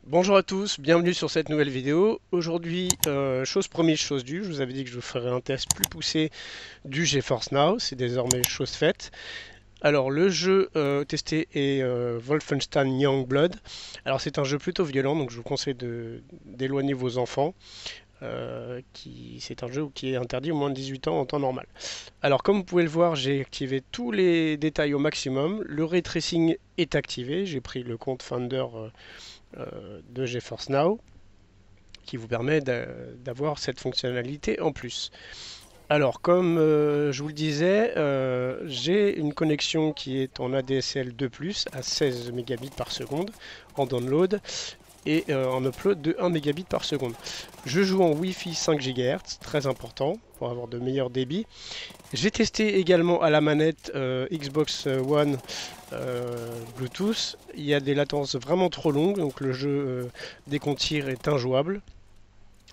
Bonjour à tous, bienvenue sur cette nouvelle vidéo. Aujourd'hui, chose promise, chose due, je vous avais dit que je vous ferais un test plus poussé du GeForce Now, c'est désormais chose faite. Alors le jeu testé est Wolfenstein Youngblood. Alors c'est un jeu plutôt violent, donc je vous conseille d'éloigner vos enfants. C'est un jeu qui est interdit au moins de 18 ans en temps normal. Alors comme vous pouvez le voir, j'ai activé tous les détails au maximum. Le ray tracing est activé, j'ai pris le compte Finder de GeForce Now qui vous permet d'avoir cette fonctionnalité en plus. Alors, comme je vous le disais, j'ai une connexion qui est en ADSL 2+, à 16 mégabits par seconde en download et en upload de 1 mégabit par seconde. Je joue en Wi-Fi 5 GHz, très important pour avoir de meilleurs débits. J'ai testé également à la manette Xbox One Bluetooth. Il y a des latences vraiment trop longues, donc le jeu, dès qu'on tire, est injouable.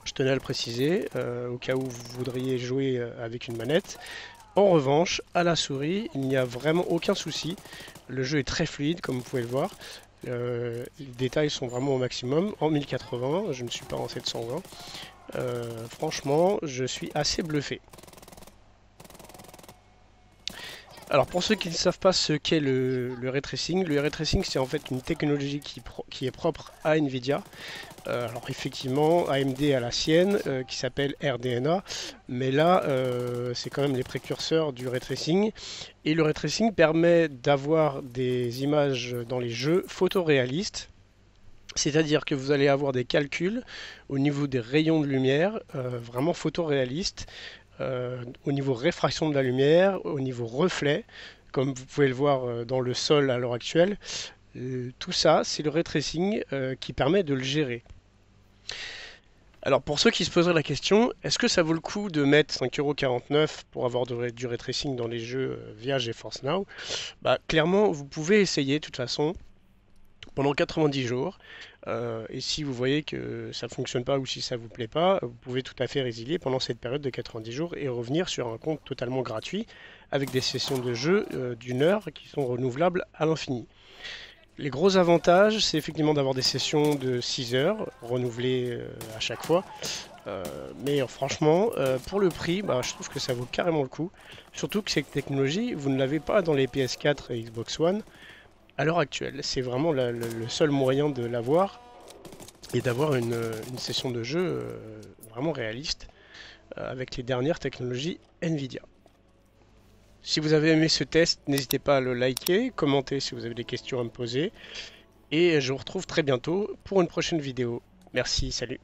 Je tenais à le préciser, au cas où vous voudriez jouer avec une manette. En revanche, à la souris, il n'y a vraiment aucun souci. Le jeu est très fluide, comme vous pouvez le voir. Les détails sont vraiment au maximum. En 1080, je ne suis pas en 720. Franchement, je suis assez bluffé. Alors pour ceux qui ne savent pas ce qu'est le ray tracing, le ray tracing c'est en fait une technologie qui est propre à Nvidia. Alors effectivement AMD a la sienne qui s'appelle RDNA, mais là c'est quand même les précurseurs du ray tracing. Et le ray tracing permet d'avoir des images dans les jeux photoréalistes. C'est-à-dire que vous allez avoir des calculs au niveau des rayons de lumière, vraiment photoréalistes, au niveau réfraction de la lumière, au niveau reflet, comme vous pouvez le voir dans le sol à l'heure actuelle. Tout ça, c'est le ray tracing qui permet de le gérer. Alors pour ceux qui se poseraient la question, est-ce que ça vaut le coup de mettre 5,49 € pour avoir du ray tracing dans les jeux via GeForce Now? Bah, clairement, vous pouvez essayer de toute façon pendant 90 jours. Et si vous voyez que ça ne fonctionne pas ou si ça ne vous plaît pas, vous pouvez tout à fait résilier pendant cette période de 90 jours et revenir sur un compte totalement gratuit avec des sessions de jeu d'une heure qui sont renouvelables à l'infini. Les gros avantages, c'est effectivement d'avoir des sessions de 6 heures renouvelées à chaque fois. Mais franchement, pour le prix, bah, je trouve que ça vaut carrément le coup. Surtout que cette technologie, vous ne l'avez pas dans les PS4 et Xbox One à l'heure actuelle. C'est vraiment le seul moyen de l'avoir et d'avoir une session de jeu vraiment réaliste avec les dernières technologies Nvidia. Si vous avez aimé ce test, n'hésitez pas à le liker, commenter si vous avez des questions à me poser et je vous retrouve très bientôt pour une prochaine vidéo. Merci, salut.